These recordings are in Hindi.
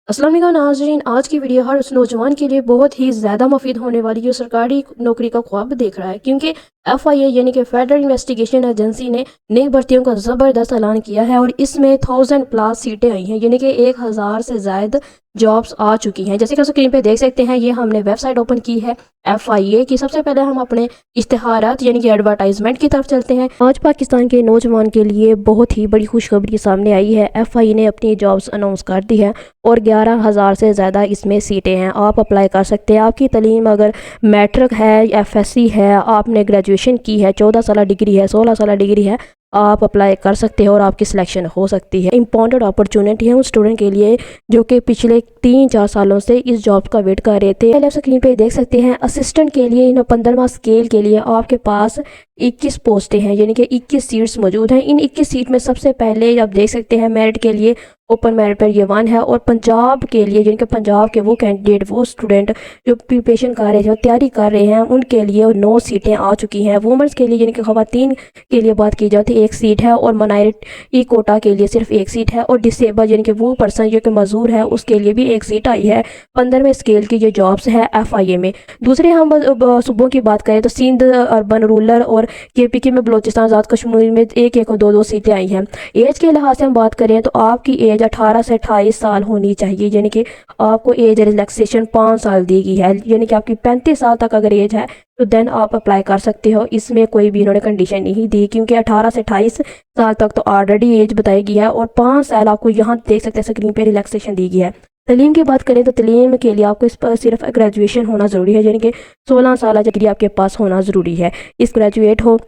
अस्सलाम वालेकुम नाज़रीन, आज की वीडियो हर उस नौजवान के लिए बहुत ही ज़्यादा मुफीद होने वाली जो सरकारी नौकरी का ख्वाब देख रहा है, क्योंकि FIA यानी कि फेडरल इन्वेस्टिगेशन एजेंसी ने नई भर्तियों का ज़बरदस्त ऐलान किया है और इसमें 1000+ सीटें आई हैं, यानी कि 1000 से ज़ायद जॉब्स आ चुकी हैं। जैसे कि स्क्रीन पे देख सकते हैं, ये हमने वेबसाइट ओपन की है FIA की। सबसे पहले हम अपने इश्तिहारात यानी कि एडवर्टाइजमेंट की तरफ चलते हैं। आज पाकिस्तान के नौजवान के लिए बहुत ही बड़ी खुशखबरी सामने आई है। FIA ने अपनी जॉब्स अनाउंस कर दी है और 11,000 से ज़्यादा इसमें सीटें हैं। आप अप्लाई कर सकते हैं। आपकी तलीम अगर मैट्रिक है, FSC है, आपने ग्रेजुएशन की है, 14 साल डिग्री है, 16 साल डिग्री है, आप अप्लाई कर सकते हैं और आपकी सिलेक्शन हो सकती है। इम्पॉर्टेंट अपॉर्चुनिटी है उन स्टूडेंट के लिए जो कि पिछले 3-4 सालों से इस जॉब का वेट कर रहे थे। पहले आप स्क्रीन पे देख सकते हैं, असिस्टेंट के लिए इन 15वां स्केल के लिए आपके पास 21 पोस्टें हैं, यानी कि 21 सीट्स मौजूद हैं। इन 21 सीट में सबसे पहले आप देख सकते हैं मेरिट के लिए ओपन मेरिट पर ये 1 है, और पंजाब के लिए यानी कि पंजाब के वो कैंडिडेट, वो स्टूडेंट जो प्रिपरेशन कर रहे थे, तैयारी कर रहे हैं, उनके लिए 9 सीटें आ चुकी हैं। वुमेंस के लिए यानी कि खवातीन के लिए बात की जाती है 1 सीट है, और माइनॉरिटी कोटा के लिए सिर्फ 1 सीट है, और डिसेबल यानी कि वो पर्सन जो कि मजदूर है उसके लिए भी 1 सीट आई है। 15वें स्केल की ये जॉब्स है FIA में। दूसरे हम सूबों की बात करें तो सिंध, अर्बन, रूरल और KPK में, बलोचिस्तान, आज़ाद कश्मीर में 1-1 और 2-2 सीटें आई हैं। एज के लिहाज से हम बात करें तो आपकी एज 18 से 28 साल होनी चाहिए, यानी कि आपको एज रिलैक्सेशन 5 साल दी गई है, यानी कि आपकी 35 साल तक अगर एज है तो देन आप अप्लाई कर सकते हो। इसमें कोई भी इन्होंने कंडीशन नहीं दी, क्योंकि 18 से 28 साल तक तो ऑलरेडी एज बताई गई है, और 5 साल आपको यहाँ देख सकते हैं स्क्रीन पे रिलैक्सेशन दी गई है। तलीम की बात करें तो तलीम के लिए आपको इस पर सिर्फ ग्रेजुएशन होना ज़रूरी है, यानी कि 16 साल डिग्री आपके पास होना ज़रूरी है। इस ग्रेजुएट हो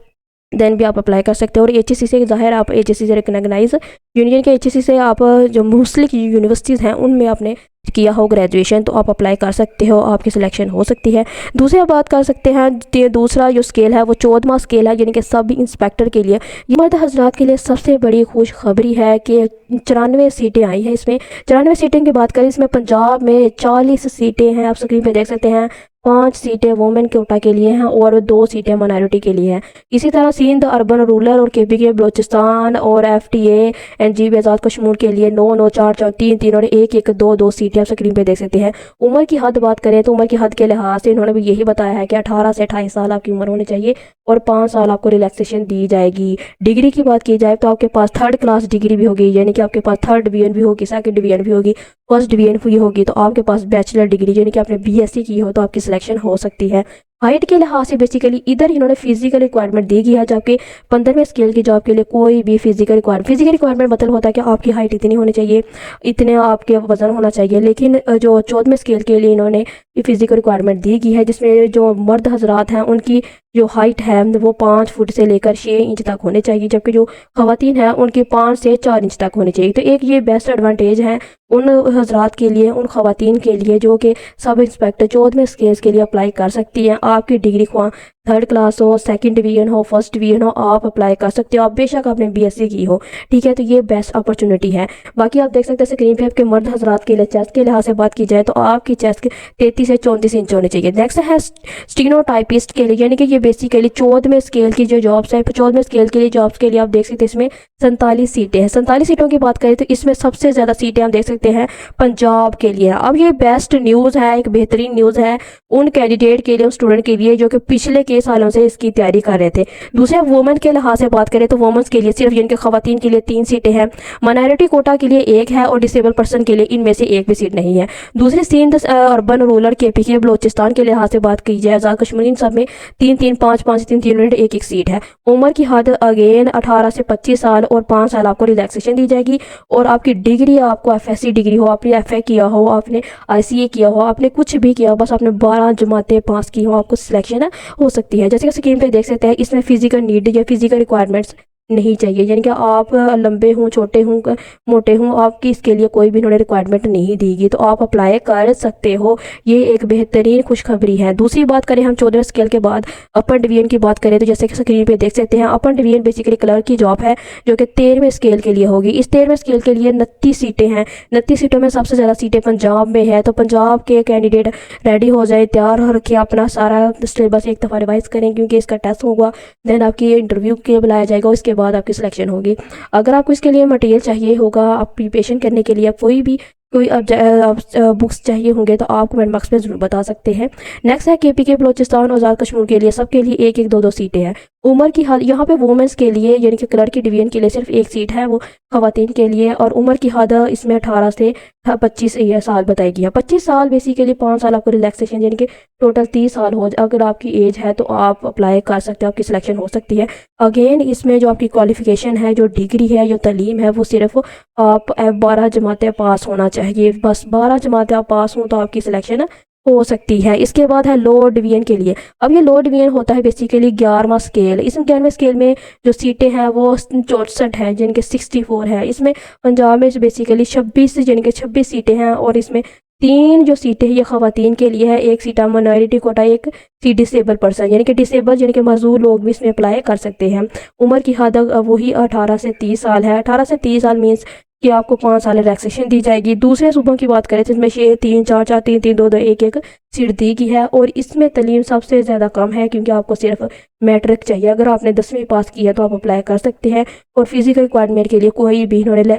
देन भी आप अप्लाई कर सकते हो। और HSC से ज़ाहिर आप HSC से रिकग्नाइज यूनियन के HSC से आप जो मुस्लिम यूनिवर्सिटीज़ हैं उनमें आपने किया हो ग्रेजुएशन तो आप अप्लाई कर सकते हो, आपकी सिलेक्शन हो सकती है। दूसरी आप बात कर सकते हैं, दूसरा जो स्केल है वो 14वां स्केल है, यानी कि सब इंस्पेक्टर के लिए। ये मर्द हजरात के लिए सबसे बड़ी खुशखबरी है कि 94 सीटें आई हैं। इसमें 94 सीटें की बात करें, इसमें पंजाब में 40 सीटें हैं, आप स्क्रीन पे देख सकते हैं। 5 सीटें वुमेन कोटा के लिए हैं और 2 सीटें माइनॉरिटी के लिए हैं। इसी तरह सिंध, अर्बन, रूरल और KPK, बलोचिस्तान और FTA, NGB, आज़ाद कश्मीर के लिए 9-9, 4-4, 3-3 और 1-1, 2-2 सीटें आप स्क्रीन पे देख सकते हैं। उम्र की हद बात करें तो उम्र की हद के लिहाज से इन्होंने भी यही बताया है कि 18 से 28 साल आपकी उम्र होनी चाहिए और 5 साल आपको रिलैक्सेशन दी जाएगी। डिग्री की बात की जाए तो आपके पास 3rd क्लास डिग्री भी होगी, यानी कि आपके पास 3rd डिवीजन भी होगी, 2nd डिवीजन भी होगी, 1st डिवीजन भी होगी, तो आपके पास बैचलर डिग्री यानी कि आपने BSc की हो तो आपकी सिलेक्शन हो सकती है। हाइट के लिहाज से बेसिकली इधर इन्होंने फिजिकल रिक्वायरमेंट दी गई है, जबकि 15वें स्केल की जॉब के लिए कोई भी फिजिकल रिक्वायरमेंट मतलब होता है कि आपकी हाइट इतनी होनी चाहिए, इतने आपके वजन होना चाहिए। लेकिन जो 14वें स्केल के लिए इन्होंने फिजिकल रिक्वायरमेंट दी गई है, जिसमें जो मर्द हजरात हैं उनकी जो हाइट है वो 5 फुट से लेकर 6 इंच तक होने चाहिए, जबकि जो खवातीन हैं उनकी 5 से 4 इंच तक होनी चाहिए। तो एक ये बेस्ट एडवांटेज है उन हजरात के लिए, उन खवातीन के लिए जो कि सब इंस्पेक्टर 14वें स्केल के लिए अप्लाई कर सकती हैं। आपकी डिग्री ख्वाह 3rd क्लास हो, 2nd डिवीजन हो, 1st डिवीजन हो, आप अप्लाई कर सकते हो। आप बेशक आपने BSc की हो, ठीक है, तो ये बेस्ट अपॉर्चुनिटी है। बाकी आप देख सकते हैं स्क्रीन पे आपके मर्द हजरात के लिए चेस्ट के लिहाज से बात की जाए तो आपकी चेस्ट 33 से 34 इंच होनी चाहिए। नेक्स्ट है स्टीनोटाइपिस्ट के लिए, यानी कि ये बेसिकली 14वें स्केल की जो जॉब्स है, 14वें स्केल के लिए जॉब्स के लिए आप देख सकते हैं इसमें 47 सीटें हैं। 47 सीटों की बात करें तो इसमें सबसे ज़्यादा सीटें हम देख सकते हैं पंजाब के लिए। अब ये बेस्ट न्यूज़ है, एक बेहतरीन न्यूज़ है उन कैंडिडेट के लिए, उन स्टूडेंट के लिए जो कि पिछले कई सालों से इसकी तैयारी कर रहे थे। दूसरे वुमेन के लिहाज से बात करें तो वुमेन्स के लिए सिर्फ यानी कि खवातीन के लिए 3 सीटें हैं, माइनॉरिटी कोटा के लिए 1 है और डिसेबल पर्सन के लिए इनमें से 1 भी सीट नहीं है। दूसरे Sindh, urban, rural, KPK, Balochistan के लिहाज से बात की जाए, आज़ाद कश्मीर, इन सब में 3-3, 5-5, 3-3 और 1-1 सीट है। उम्र की हद अगेन 18 से 25 साल और 5 साल आपको रिलैक्सेशन दी जाएगी। और आपकी डिग्री, आपको FSC डिग्री हो, आपने FA किया हो, आपने ICA किया हो, आपने कुछ भी किया हो, बस आपने 12 जमातें पास की हो, आपको सिलेक्शन हो सकती है। जैसे कि स्क्रीन पे देख सकते हैं इसमें फिजिकल नीड या फिजिकल रिक्वायरमेंट्स नहीं चाहिए, यानी कि आप लंबे हों, छोटे हों, मोटे हों, आपकी इसके लिए कोई भी इन्होंने रिक्वायरमेंट नहीं दी गई, तो आप अप्लाई कर सकते हो। ये एक बेहतरीन खुशखबरी है। दूसरी बात करें हम 14वें स्केल के बाद अपर डिवीजन की बात करें तो जैसे कि स्क्रीन पे देख सकते हैं अपर डिवीजन बेसिकली क्लर्क की जॉब है जो कि 13वें स्केल के लिए होगी। इस 13वें स्केल के लिए 29 सीटें हैं। 29 सीटों में सबसे ज़्यादा सीटें पंजाब में है, तो पंजाब के कैंडिडेट रेडी हो जाए, तैयार हो रखे, अपना सारा सिलेबस एक दफ़ा रिवाइज करें क्योंकि इसका टेस्ट होगा, देन आपकी इंटरव्यू के लिए बुलाया जाएगा, उसके बाद आपकी सिलेक्शन होगी। अगर आपको इसके लिए मटेरियल चाहिए होगा, आप प्रिपरेशन करने के लिए कोई भी कोई बुक्स चाहिए होंगे तो आप कमेंट बॉक्स में ज़रूर बता सकते हैं। नेक्स्ट है KPK बलोचिस्तान आज़ाद कश्मीर के लिए सबके लिए एक एक दो दो सीटें हैं। उम्र की हद यहाँ पे वुमेंस के लिए यानी कि क्लर्क की डिवीजन के लिए सिर्फ एक सीट है, वो खवातीन के लिए। और उम्र की हद इसमें 18 से 25 साल बताई गई है। 25 साल बेसिकली 5 साल आपको रिलैक्सेशन यानी कि टोटल 30 साल हो अगर आपकी एज है तो आप अप्लाई कर सकते हो, आपकी सिलेक्शन हो सकती है। अगेन इसमें जो आपकी क्वालिफिकेशन है, जो डिग्री है, जो तालीम है, वो सिर्फ आप 12 जमातें पास होना चाहिए। बस 12 जमातें आप पास हों तो आपकी सिलेक्शन हो सकती है। इसके बाद है लोअर डिवीजन के लिए। अब ये लोअर डिवीजन होता है बेसिकली 11वां स्केल। इस 11वें स्केल में जो सीटें हैं वो 64 हैं जिनके 64 है। इसमें पंजाब में बेसिकली 26 यानी कि 26 सीटें हैं और इसमें 3 जो सीटें हैं ये खवातीन के लिए है, एक सीट माइनॉरिटी कोटा, एक सीट डिसेबल पर्सन यानी कि डिसेबल यानी कि मजदूर लोग भी इसमें अप्लाई कर सकते हैं। उम्र की हद वही 18 से 30 साल है। 18 से 30 साल मीन्स कि आपको 5 साल रिलैक्सेशन दी जाएगी। दूसरे सूबों की बात करें तो इसमें 6 3 4 4 3 3 2 2 1 1 सीट दी गई है और इसमें तालीम सबसे ज़्यादा कम है क्योंकि आपको सिर्फ मैट्रिक चाहिए। अगर आपने 10वीं पास की है तो आप अप्लाई कर सकते हैं। और फिजिकल रिक्वायरमेंट के लिए कोई भी इन्होंने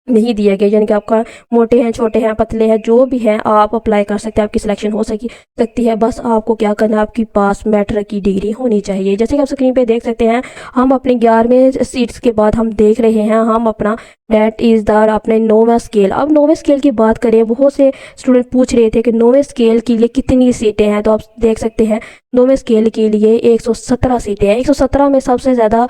नहीं दिया गया यानी कि आपका मोटे हैं, छोटे हैं, पतले हैं, जो भी हैं आप अप्लाई कर सकते हैं, आपकी सिलेक्शन हो सकती है। बस आपको क्या करना है, आपकी पास मैट्रिक की डिग्री होनी चाहिए। जैसे कि आप स्क्रीन पे देख सकते हैं, हम अपने 11वें सीट्स के बाद हम देख रहे हैं हम अपना डेट इज़ द अपने 9वां स्केल। अब 9वें स्केल की बात करें, बहुत से स्टूडेंट पूछ रहे थे कि 9वें स्केल के लिए कितनी सीटें हैं, तो आप देख सकते हैं 9वें स्केल के लिए 117 सीटें हैं। 117 में सबसे ज़्यादा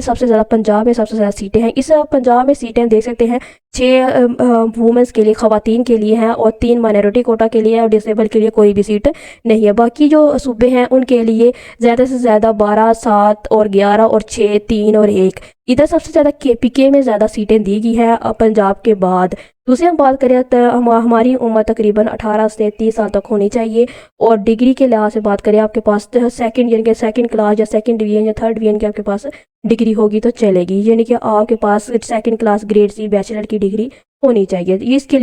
सबसे ज़्यादा पंजाब में सबसे ज़्यादा सीटें हैं। इस पंजाब में सीटें देख सकते हैं 6 वुमेंस के लिए, खवातीन के लिए हैं और 3 माइनॉरिटी कोटा के लिए है और डिसेबल के लिए कोई भी सीट नहीं है। बाकी जो सूबे हैं उनके लिए ज़्यादा से ज़्यादा 12 7 और 11 और 6 3 और 1। इधर सबसे ज़्यादा KPK में ज़्यादा सीटें दी गई है पंजाब के बाद। दूसरी हम बात करें तो हमारी उम्र तकरीबन 18 से 30 साल तक होनी चाहिए। और डिग्री के लिहाज से बात करें, आपके पास सेकंड यानी कि सेकंड क्लास या सेकंड डिवीजन या थर्ड डिवीजन की आपके पास डिग्री होगी तो चलेगी, यानी कि आपके पास second class grade C bachelor की डिग्री होनी चाहिए। इसके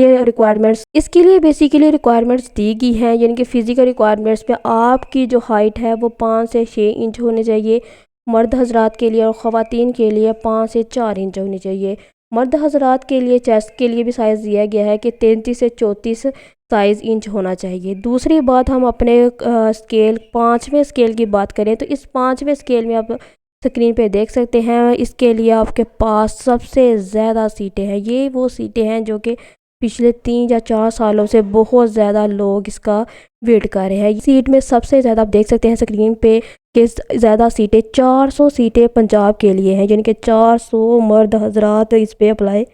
लिए बेसिकली रिक्वायरमेंट्स दी गई हैं, यानी कि फिजिकल रिक्वायरमेंट्स पे आपकी जो हाइट है वो 5 से 6 इंच होनी चाहिए मर्द हजरात के लिए, और ख़वातीन के लिए 5 से 4 इंच होनी चाहिए। मर्द हजरात के लिए चेस्ट के लिए भी साइज़ दिया गया है कि 33 से 34 साइज़ इंच होना चाहिए। दूसरी बात, हम अपने स्केल 5वें स्केल की बात करें तो इस 5वें स्केल में आप स्क्रीन पे देख सकते हैं, इसके लिए आपके पास सबसे ज़्यादा सीटें हैं। ये वो सीटें हैं जो कि पिछले 3 या 4 सालों से बहुत ज़्यादा लोग इसका वेट कर रहे हैं। सीट में सबसे ज़्यादा आप देख सकते हैं स्क्रीन पे कि ज़्यादा सीटें 400 सीटें पंजाब के लिए हैं, यानी कि 400 मर्द हजरात इस पे अप्लाई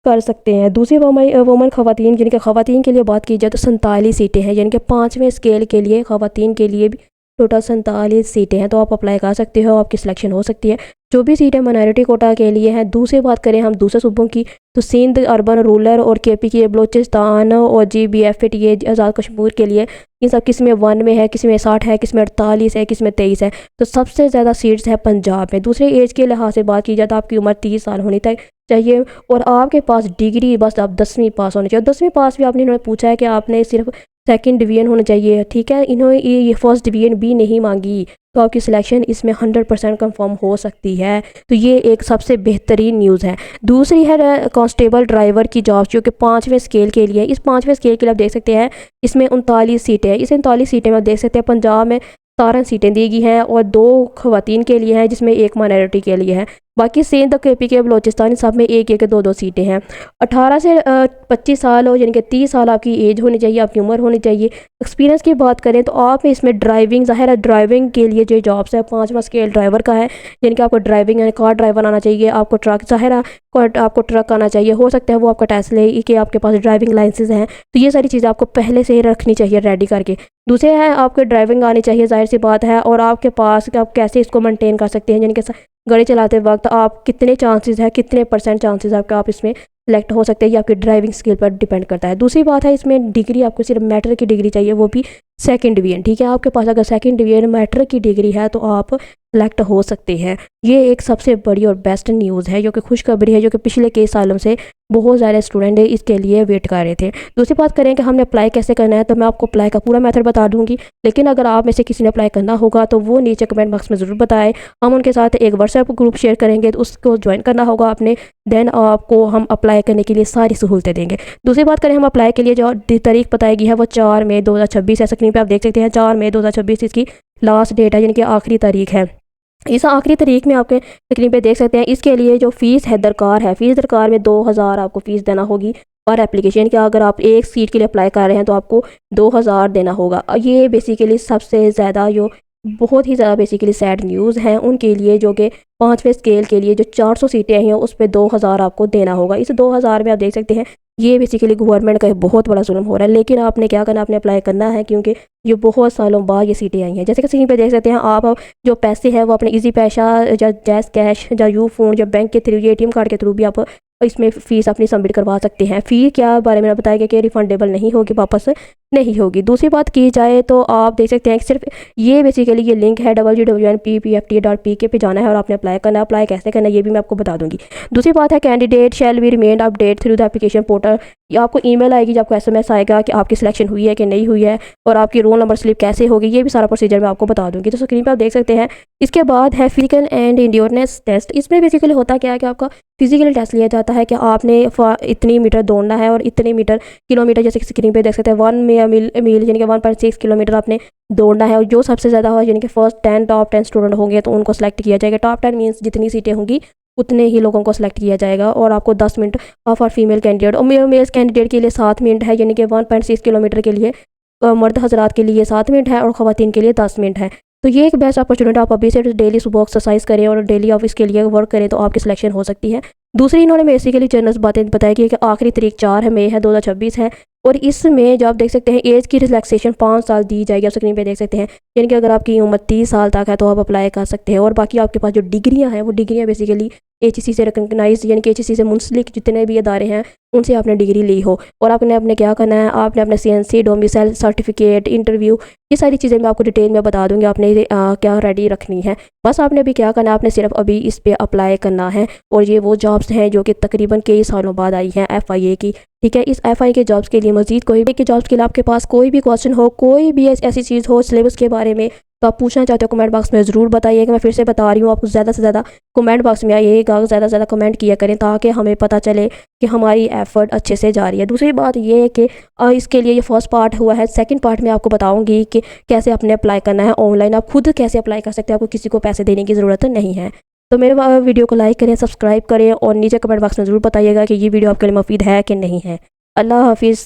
कर सकते हैं। दूसरी वुमन खवातीन यानी कि खवातीन के लिए बात की जाए तो 47 सीटें हैं, यानी कि 5वें स्केल के लिए खवातीन के लिए भी टोटल 47 सीटें हैं, तो आप अप्लाई कर सकते हो, आपकी सिलेक्शन हो सकती है। जो भी सीटें माइनॉरिटी कोटा के लिए हैं। दूसरी बात करें हम दूसरे सूबों की तो सिंध अर्बन रूरल और KPK बलोचिस्तान और GBFT ये आज़ाद कश्मीर के लिए इन सब किस में 1 में है, किस में 60 है, किस में 48 है, किस में 23 है। तो सबसे ज़्यादा सीट्स है पंजाब में। दूसरे एज के लिहाज से बात की जाए तो आपकी उम्र 30 साल होनी चाहिए और आपके पास डिग्री बस आप 10वीं पास होनी चाहिए। 10वीं पास भी आपने इन्होंने पूछा है कि आपने सिर्फ सेकंड डिवीजन होना चाहिए, ठीक है। इन्होंने ये फर्स्ट डिवीजन भी नहीं मांगी, तो आपकी सिलेक्शन इसमें 100% कंफर्म हो सकती है। तो ये एक सबसे बेहतरीन न्यूज़ है। दूसरी है कांस्टेबल ड्राइवर की जॉब जो कि 5वें स्केल के लिए। इस 5वें स्केल के लिए आप देख सकते हैं इसमें 39 सीटें हैं। इस 39 सीटें में आप देख सकते हैं पंजाब में 17 सीटें दी गई हैं और 2 खवातीन के लिए हैं जिसमें 1 माइनॉरिटी के लिए है। बाकी सिंध KPK बलोचिस्तान सब में 1 1 2 2 सीटें हैं। 18 से 25 साल हो, यानी कि 30 साल आपकी एज होनी चाहिए, आपकी उम्र होनी चाहिए। एक्सपीरियंस की बात करें तो आप इसमें ड्राइविंग, ज़ाहिर है ड्राइविंग के लिए जो जॉब्स है 5वां स्केल ड्राइवर का है, यानी कि आपको ड्राइविंग यानी कार ड्राइवर आना चाहिए, आपको ट्रक, ज़ाहिर है आपको ट्रक आना चाहिए। हो सकता है वो आपका टेस्ट ले कि आपके पास ड्राइविंग लाइसेंस हैं, तो ये सारी चीज़ें आपको पहले से ही रखनी चाहिए रेडी करके। दूसरे हैं आपको ड्राइविंग आनी चाहिए, जाहिर सी बात है, और आपके पास कि आप कैसे इसको मेंटेन कर सकते हैं, यानी कि गाड़ी चलाते वक्त आप कितने चांसेस है, कितने % चांसेस है आपके आप इसमें सेलेक्ट हो सकते हैं, ये आपकी ड्राइविंग स्किल पर डिपेंड करता है। दूसरी बात है इसमें डिग्री, आपको सिर्फ मैट्रिक की डिग्री चाहिए, वो भी सेकंड डिवीजन, ठीक है। आपके पास अगर सेकंड डिवीजन मैट्रिक की डिग्री है तो आप सेलेक्ट हो सकते हैं। ये एक सबसे बड़ी और बेस्ट न्यूज़ है, जो कि खुशखबरी है, जो कि पिछले कई सालों से बहुत ज़्यादा स्टूडेंट इसके लिए वेट कर रहे थे। दूसरी बात करें कि हमने अप्लाई कैसे करना है, तो मैं आपको अप्लाई का पूरा मेथड बता दूँगी, लेकिन अगर आप में से किसी ने अप्लाई करना होगा तो वो नीचे कमेंट बॉक्स में ज़रूर बताएं। हम उनके साथ एक व्हाट्सएप ग्रुप शेयर करेंगे, तो उसको ज्वाइन करना होगा आपने। देन आपको हम अप्लाई करने के लिए सारी सहूलतें देंगे। दूसरी बात करें, हम अप्लाई के लिए जो तारीख बताई गई है वो 4 मई 2026 है। स्क्रीन पे आप देख सकते हैं 4 मई 2026 इसकी लास्ट डेट है, यानी कि आखिरी तारीख है। इस आखिरी तारीख में आपके स्क्रीन पे देख सकते हैं इसके लिए जो फ़ीस है दरकार है, फ़ीस दरकार में 2000 आपको फ़ीस देना होगी पर एप्लीकेशन की। अगर आप एक सीट के लिए अप्लाई कर रहे हैं तो आपको 2000 देना होगा। ये बेसिकली सबसे ज़्यादा जो बहुत ही ज़्यादा बेसिकली सैड न्यूज़ हैं उनके लिए, जो कि 5वें स्केल के लिए जो 400 सीटें हैं उस पर 2000 आपको देना होगा। इस 2000 में आप देख सकते हैं ये बेसिकली गवर्नमेंट का एक बहुत बड़ा जुल्म हो रहा है। लेकिन आपने क्या करना, आपने अप्लाई करना है, क्योंकि ये बहुत सालों बाद ये सीटें आई हैं। जैसे कि स्क्रीन पे देख सकते हैं आप जो पैसे हैं वो अपने इजी पैसा या जैस कैश या यू फोन या बैंक के थ्रू या ATM कार्ड के थ्रू भी आप इसमें फ़ीस अपनी सबमिट करवा सकते हैं। फ़ी क्या बारे में बताया गया कि रिफंडेबल नहीं होगी, वापस नहीं होगी। दूसरी बात की जाए तो आप देख सकते हैं सिर्फ ये बेसिकली ये लिंक है www.ppft.pk पे जाना है और आपने अप्लाई करना है। अप्लाई कैसे करना है ये भी मैं आपको बता दूंगी। दूसरी बात है candidate shall be remain update through the application portal. या आपको ईमेल आएगी जब आपको SMS आएगा कि आपकी सिलेक्शन हुई है कि नहीं हुई है, और आपकी रोल नंबर स्लिप कैसे होगी, ये भी सारा प्रोसीजर मैं आपको बता दूंगी। तो स्क्रीन पर आप देख सकते हैं। इसके बाद है फिजिकल एंड इंड्योरेंस टेस्ट। इसमें बेसिकली होता क्या है कि आपका फिजिकल टेस्ट लिया जाता है कि आपने इतनी मीटर दौड़ना है और इतने किलोमीटर, जैसे कि स्क्रीन पे देख सकते हैं 1 मील यानी कि 1.6 किलोमीटर आपने दौड़ना है। और जो सबसे ज़्यादा हो यानी कि फर्स्ट 10 टॉप 10 स्टूडेंट होंगे तो उनको सेलेक्ट किया जाएगा। टॉप 10 मीन्स जितनी सीटें होंगी उतने ही लोगों को सेलेक्ट किया जाएगा। और आपको 10 मिनट फॉर फीमेल कैंडिडेट, और मेल्स कैंडिडेट के लिए 7 मिनट है, यानी कि 1.6 किलोमीटर के लिए मर्द हजरात के लिए 7 मिनट है और ख़वातीन के लिए 10 मिनट है। तो ये एक बेस्ट अपॉर्चुनिटी, आप अभी से डेली सुबह एक्सरसाइज करें और डेली आप इसके लिए वर्क करें तो आपकी सिलेक्शन हो सकती है। दूसरी इन्होंने बेसिकली जनरल बातें बताई कि आखिरी तारीख 4 मई है 2026 है। और इसमें जो आप देख सकते हैं एज की रिलैक्सेशन 5 साल दी जाएगी। आप स्क्रीन पे देख सकते हैं, यानी कि अगर आपकी उम्र 30 साल तक है तो आप अप्लाई कर सकते हैं। और बाकी आपके पास जो डिग्रियां हैं वो डिग्रियां बेसिकली HEC से रिकगनाइज, यानी कि HEC से मुंसलिक जितने भी इदारे हैं उनसे आपने डिग्री ली हो। और आपने अपने क्या करना है, आपने अपने CNC डोमिसाइल सर्टिफिकेट इंटरव्यू, ये सारी चीज़ें मैं आपको डिटेल में बता दूंगी आपने क्या रेडी रखनी है। बस आपने अभी क्या करना है, आपने सिर्फ अभी इस पर अप्लाई करना है। और ये वो जॉब्स हैं जो कि तकरीबन कई सालों बाद आई हैं FIA की। ठीक है, इस FIA के जॉब्स के लिए मजीद कोई भी के जॉब्स के लिए आपके पास कोई भी क्वेश्चन हो, कोई भी ऐसी चीज़ हो सिलेबस के बारे में तो आप पूछना चाहते हो कमेंट बॉक्स में ज़रूर बताइएगा। मैं फिर से बता रही हूँ, आपको ज़्यादा से ज़्यादा कमेंट बॉक्स में आइएगा, ज़्यादा से ज़्यादा कमेंट किया करें ताकि हमें पता चले कि हमारी एफर्ट अच्छे से जा रही है। दूसरी बात ये है कि इसके लिए ये फर्स्ट पार्ट हुआ है। सेकंड पार्ट में आपको बताऊंगी कि कैसे आपने अप्लाई करना है ऑनलाइन, आप खुद कैसे अप्लाई कर सकते हैं, आपको किसी को पैसे देने की ज़रूरत नहीं है। तो मेरे वीडियो को लाइक करें, सब्सक्राइब करें और नीचे कमेंट बॉक्स में ज़रूर बताइएगा कि ये वीडियो आपके लिए मुफीद है कि नहीं है। अल्लाह हाफिज़।